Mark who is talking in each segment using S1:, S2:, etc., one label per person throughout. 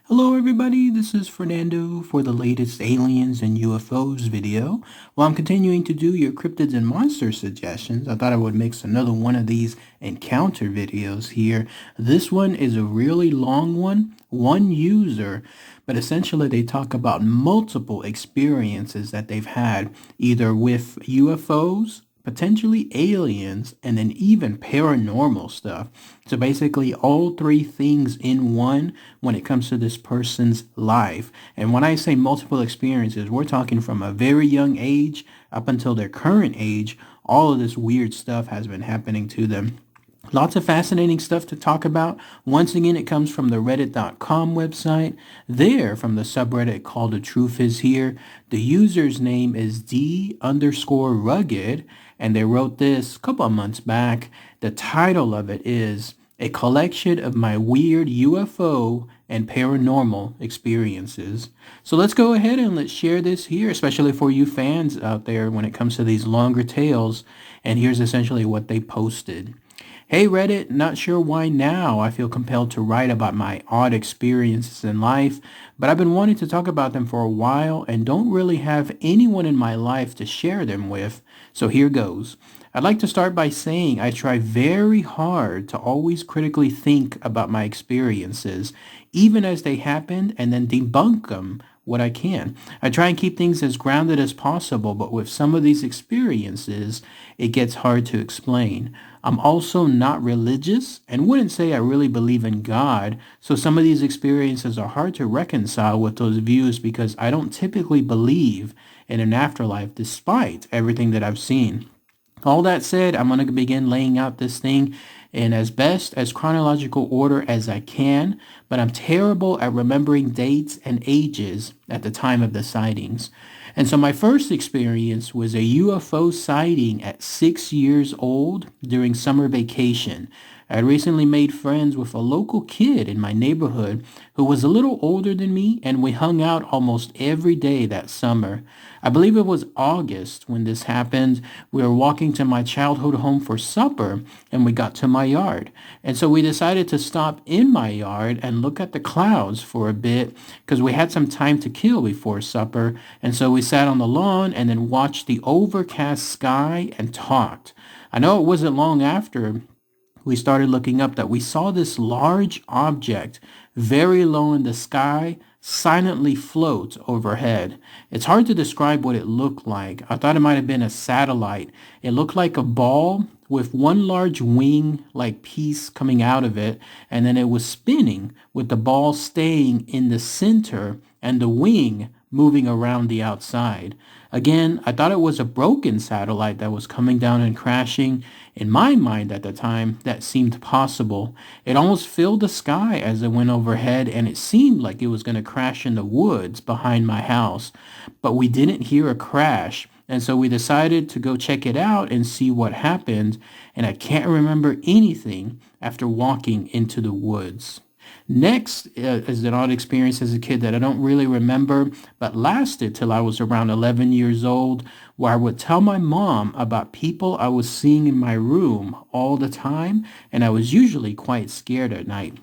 S1: Hello everybody, this is Fernando for the latest Aliens and UFOs video. While I'm continuing to do your cryptids and monsters suggestions, I thought I would mix another one of these encounter videos here. This one is a really long one user, but essentially they talk about multiple experiences that they've had either with UFOs, potentially aliens, and then even paranormal stuff. So basically all three things in one when it comes to this person's life. And when I say multiple experiences, we're talking from a very young age up until their current age. All of this weird stuff has been happening to them. Lots of fascinating stuff to talk about. Once again, it comes from the reddit.com website. There, from the subreddit called The Truth Is Here, the user's name is D_rugged, and they wrote this a couple of months back. The title of it is A Collection of My Weird UFO and Paranormal Experiences. So let's go ahead and let's share this here, especially for you fans out there when it comes to these longer tales. And here's essentially what they posted. Hey Reddit, not sure why now I feel compelled to write about my odd experiences in life, but I've been wanting to talk about them for a while and don't really have anyone in my life to share them with, so here goes. I'd like to start by saying I try very hard to always critically think about my experiences, even as they happen, and then debunk them what I can. I try and keep things as grounded as possible, but with some of these experiences, it gets hard to explain. I'm also not religious and wouldn't say I really believe in God, so some of these experiences are hard to reconcile with those views because I don't typically believe in an afterlife despite everything that I've seen. All that said, I'm going to begin laying out this thing in as best as chronological order as I can, but I'm terrible at remembering dates and ages at the time of the sightings. And so my first experience was a UFO sighting at 6 years old during summer vacation. I had recently made friends with a local kid in my neighborhood who was a little older than me, and we hung out almost every day that summer. I believe it was August when this happened. We were walking to my childhood home for supper, and we got to my yard. And so we decided to stop in my yard and look at the clouds for a bit because we had some time to kill before supper. And so we sat on the lawn and then watched the overcast sky and talked. I know it wasn't long after we started looking up that we saw this large object very low in the sky silently float overhead. It's hard to describe what it looked like. I thought it might have been a satellite. It looked like a ball with one large wing like piece coming out of it, and then it was spinning with the ball staying in the center and the wing moving around the outside. Again, I thought it was a broken satellite that was coming down and crashing. In my mind at the time, that seemed possible. It almost filled the sky as it went overhead, and it seemed like it was going to crash in the woods behind my house. But we didn't hear a crash, and so we decided to go check it out and see what happened, and I can't remember anything after walking into the woods. Next is an odd experience as a kid that I don't really remember, but lasted till I was around 11 years old, where I would tell my mom about people I was seeing in my room all the time, and I was usually quite scared at night.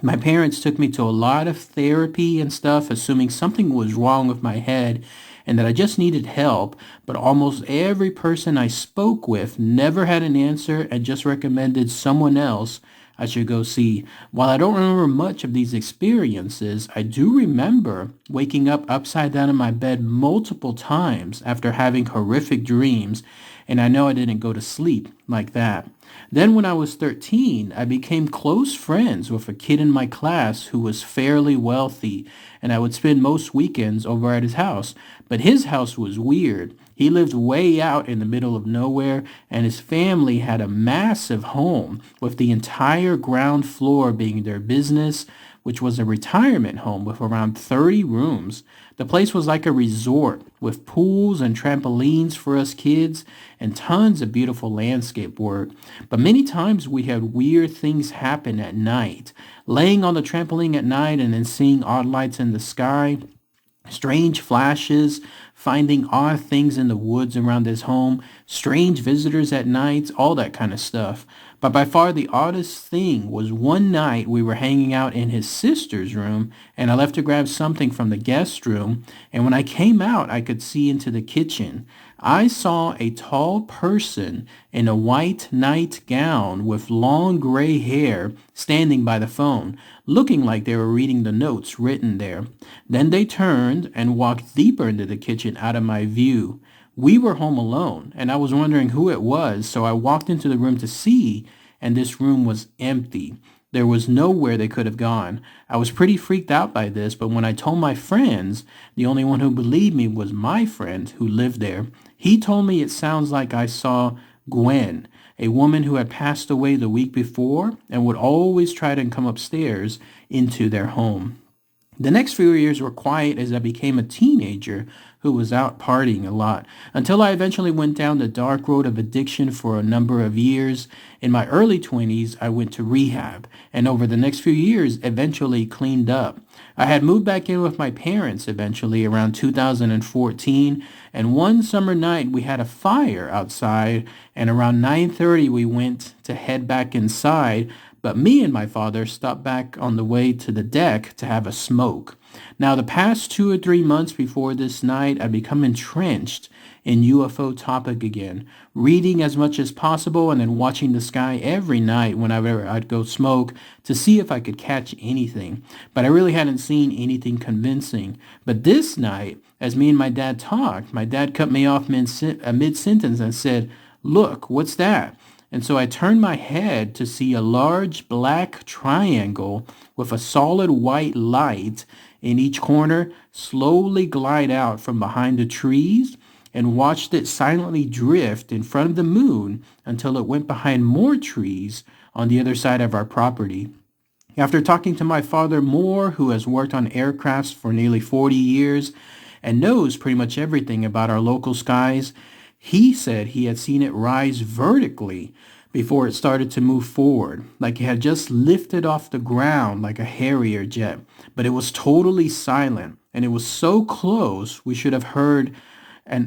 S1: My parents took me to a lot of therapy and stuff, assuming something was wrong with my head and that I just needed help, but almost every person I spoke with never had an answer and just recommended someone else I should go see. While I don't remember much of these experiences, I do remember waking up upside down in my bed multiple times after having horrific dreams, and I know I didn't go to sleep like that. Then when I was 13, I became close friends with a kid in my class who was fairly wealthy, and I would spend most weekends over at his house. But his house was weird. He lived way out in the middle of nowhere, and his family had a massive home with the entire ground floor being their business, which was a retirement home with around 30 rooms. The place was like a resort with pools and trampolines for us kids and tons of beautiful landscape work. But many times we had weird things happen at night. Laying on the trampoline at night and then seeing odd lights in the sky, strange flashes, finding odd things in the woods around his home, strange visitors at night, all that kind of stuff. But by far the oddest thing was one night we were hanging out in his sister's room, and I left to grab something from the guest room, and when I came out, I could see into the kitchen. I saw a tall person in a white nightgown with long gray hair standing by the phone, looking like they were reading the notes written there. Then they turned and walked deeper into the kitchen out of my view. We were home alone, and I was wondering who it was, so I walked into the room to see, and this room was empty. There was nowhere they could have gone. I was pretty freaked out by this, but when I told my friends, the only one who believed me was my friend who lived there. He told me it sounds like I saw Gwen, a woman who had passed away the week before and would always try to come upstairs into their home. The next few years were quiet as I became a teenager who was out partying a lot, until I eventually went down the dark road of addiction for a number of years. In my early 20s, I went to rehab, and over the next few years, eventually cleaned up. I had moved back in with my parents eventually around 2014, and one summer night we had a fire outside, and around 9:30 we went to head back inside, but me and my father stopped back on the way to the deck to have a smoke. Now, the past 2 or 3 months before this night, I'd become entrenched in UFO topic again, reading as much as possible and then watching the sky every night whenever I'd go smoke to see if I could catch anything. But I really hadn't seen anything convincing. But this night, as me and my dad talked, my dad cut me off mid-sentence and said, "Look, what's that?" And so I turned my head to see a large black triangle with a solid white light in each corner slowly glide out from behind the trees, and watched it silently drift in front of the moon until it went behind more trees on the other side of our property. After talking to my father more, who has worked on aircrafts for nearly 40 years and knows pretty much everything about our local skies, he said he had seen it rise vertically before it started to move forward, like it had just lifted off the ground like a Harrier jet. But it was totally silent, and it was so close we should have heard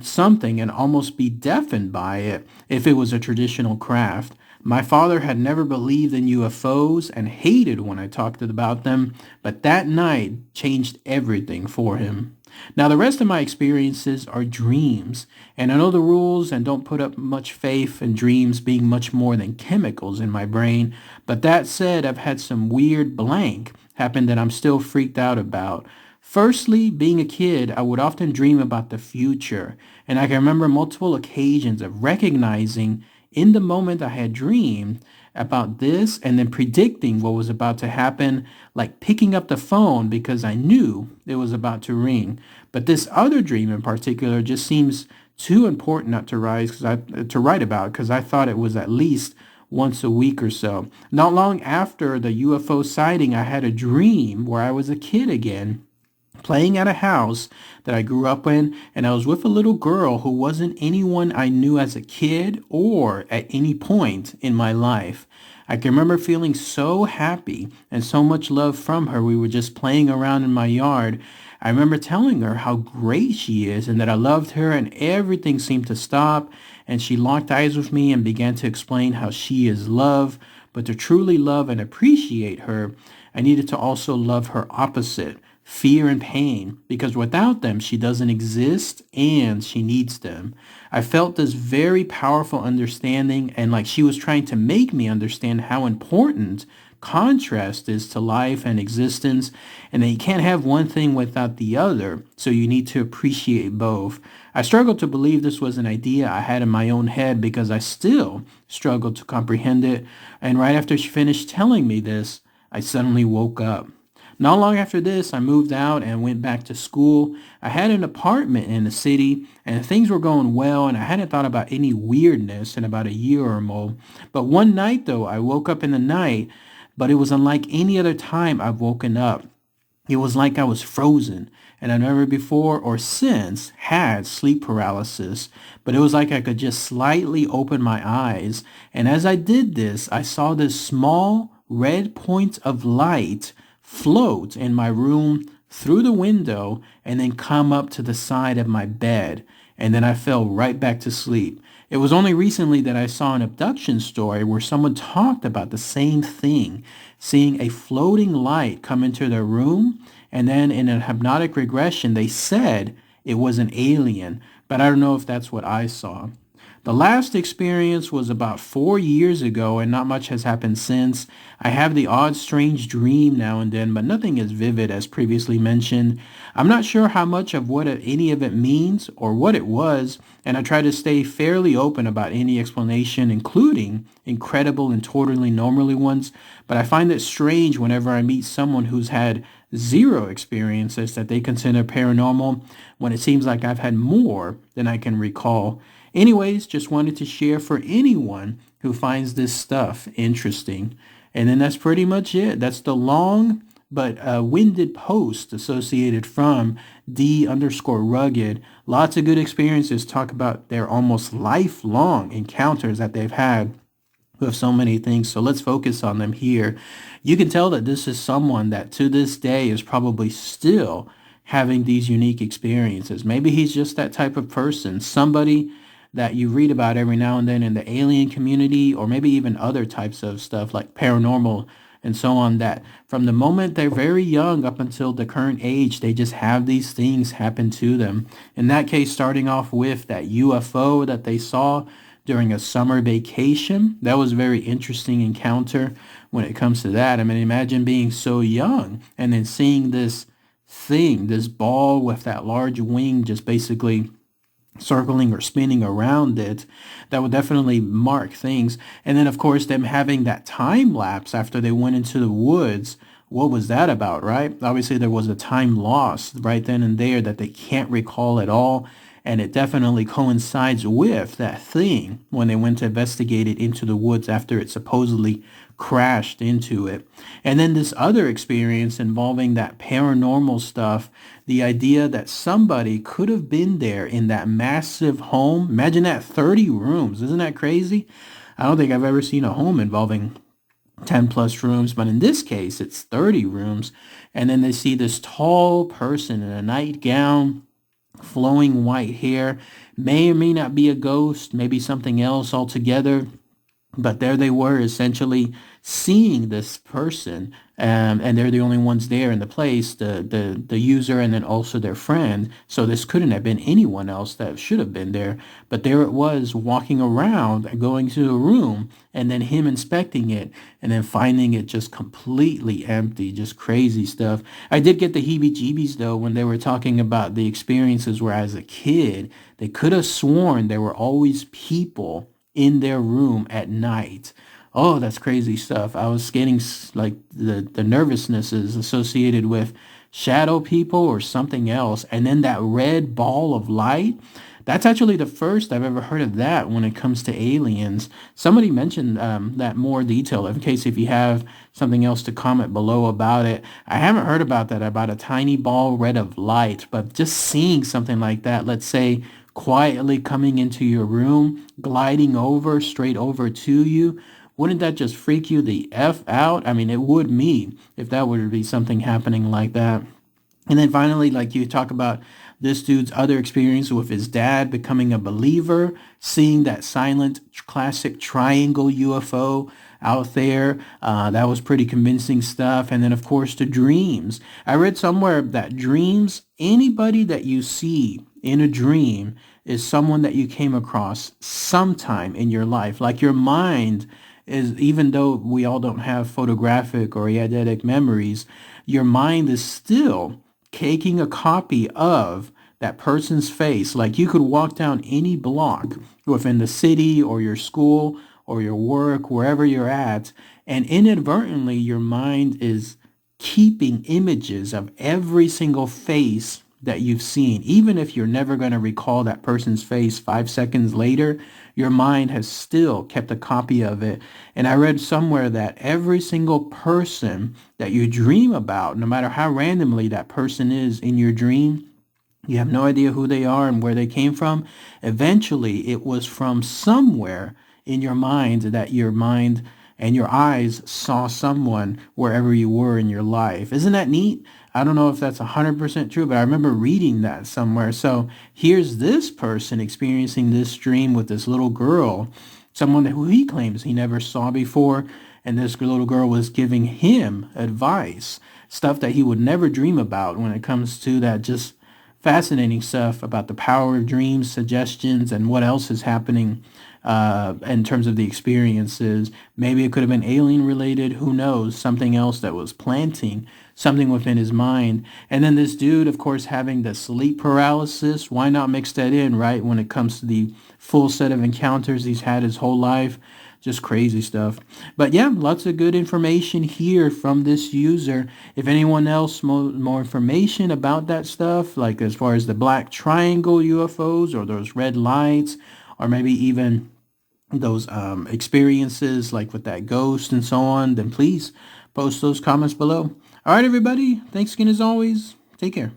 S1: something and almost be deafened by it if it was a traditional craft. My father had never believed in UFOs and hated when I talked about them, but that night changed everything for him. Now, the rest of my experiences are dreams, and I know the rules and don't put up much faith in dreams being much more than chemicals in my brain. But that said, I've had some weird blank happen that I'm still freaked out about. Firstly, being a kid, I would often dream about the future, and I can remember multiple occasions of recognizing in the moment I had dreamed about this and then predicting what was about to happen, like picking up the phone because I knew it was about to ring. But this other dream in particular just seems too important not to write about, because I thought it was at least once a week or so. Not long after the UFO sighting, I had a dream where I was a kid again, playing at a house that I grew up in, and I was with a little girl who wasn't anyone I knew as a kid or at any point in my life. I can remember feeling so happy and so much love from her. We were just playing around in my yard. I remember telling her how great she is and that I loved her, and everything seemed to stop, and she locked eyes with me and began to explain how she is love, but to truly love and appreciate her, I needed to also love her opposite, fear and pain, because without them, she doesn't exist and she needs them. I felt this very powerful understanding, and like she was trying to make me understand how important contrast is to life and existence, and that you can't have one thing without the other, so you need to appreciate both. I struggled to believe this was an idea I had in my own head because I still struggled to comprehend it, and right after she finished telling me this, I suddenly woke up. Not long after this, I moved out and went back to school. I had an apartment in the city, and things were going well, and I hadn't thought about any weirdness in about a year or more. But one night, though, I woke up in the night, but it was unlike any other time I've woken up. It was like I was frozen, and I never before or since had sleep paralysis, but it was like I could just slightly open my eyes, and as I did this, I saw this small red point of light float in my room through the window and then come up to the side of my bed. and then I fell right back to sleep. It was only recently that I saw an abduction story where someone talked about the same thing, seeing a floating light come into their room, and then in a hypnotic regression, they said it was an alien, but I don't know if that's what I saw. The last experience was about 4 years ago, and not much has happened since. I have the odd, strange dream now and then, but nothing as vivid as previously mentioned. I'm not sure how much of what any of it means or what it was, and I try to stay fairly open about any explanation, including incredible and totally normally ones, but I find it strange whenever I meet someone who's had zero experiences that they consider paranormal, when it seems like I've had more than I can recall. Anyways, just wanted to share for anyone who finds this stuff interesting. And then that's pretty much it. That's the long but winded post associated from D_rugged. Lots of good experiences. Talk about their almost lifelong encounters that they've had with so many things. So let's focus on them here. You can tell that this is someone that to this day is probably still having these unique experiences. Maybe he's just that type of person, somebody that you read about every now and then in the alien community, or maybe even other types of stuff like paranormal and so on, that from the moment they're very young up until the current age, they just have these things happen to them. In that case, starting off with that UFO that they saw during a summer vacation, that was a very interesting encounter when it comes to that. I mean, imagine being so young and then seeing this thing, this ball with that large wing just basically circling or spinning around it. That would definitely mark things. And then, of course, them having that time lapse after they went into the woods. What was that about, right? Obviously, there was a time loss right then and there that they can't recall at all. And it definitely coincides with that thing when they went to investigate it into the woods after it supposedly crashed into it. And then this other experience involving that paranormal stuff, the idea that somebody could have been there in that massive home. Imagine that, 30 rooms. Isn't that crazy? I don't think I've ever seen a home involving 10 plus rooms, but in this case, it's 30 rooms. And then they see this tall person in a nightgown, flowing white hair, may or may not be a ghost, maybe something else altogether. But there they were, essentially seeing this person, and they're the only ones there in the place, the user and then also their friend. So this couldn't have been anyone else that should have been there. But there it was, walking around, going to a room, and then him inspecting it, and then finding it just completely empty, just crazy stuff. I did get the heebie-jeebies, though, when they were talking about the experiences where as a kid, they could have sworn there were always people in their room at night. Oh, that's crazy stuff. I was getting like the nervousness is associated with shadow people or something else. And then that red ball of light, that's actually the first I've ever heard of that when it comes to aliens. Somebody mentioned that more detail, in case if you have something else to comment below about it. I haven't heard about that, about a tiny ball red of light, but just seeing something like that, let's say quietly coming into your room, gliding over, straight over to you, wouldn't that just freak you the F out? I mean, it would me if that were to be something happening like that. And then finally, like you talk about this dude's other experience with his dad becoming a believer, seeing that silent classic triangle UFO out there. That was pretty convincing stuff. And then, of course, the dreams. I read somewhere that dreams, anybody that you see in a dream is someone that you came across sometime in your life. Like your mind is, even though we all don't have photographic or eidetic memories, your mind is still taking a copy of that person's face. Like you could walk down any block within the city or your school or your work, wherever you're at, and inadvertently your mind is keeping images of every single face that you've seen. Even if you're never going to recall that person's face 5 seconds later, your mind has still kept a copy of it. And I read somewhere that every single person that you dream about, no matter how randomly that person is in your dream, you have no idea who they are and where they came from. Eventually, it was from somewhere in your mind that your mind and your eyes saw someone wherever you were in your life. Isn't that neat? I don't know if that's 100% true, but I remember reading that somewhere. So here's this person experiencing this dream with this little girl, someone who he claims he never saw before, and this little girl was giving him advice, stuff that he would never dream about when it comes to that just fascinating stuff about the power of dreams, suggestions, and what else is happening in terms of the experiences. Maybe it could have been alien related. Who knows? Something else that was planting something within his mind. And then this dude, of course, having the sleep paralysis. Why not mix that in, right? When it comes to the full set of encounters he's had his whole life. Just crazy stuff. But yeah, lots of good information here from this user. If anyone else more information about that stuff, like as far as the black triangle UFOs or those red lights, or maybe even those experiences like with that ghost and so on, then please post those comments below. All right, everybody. Thanks again as always. Take care.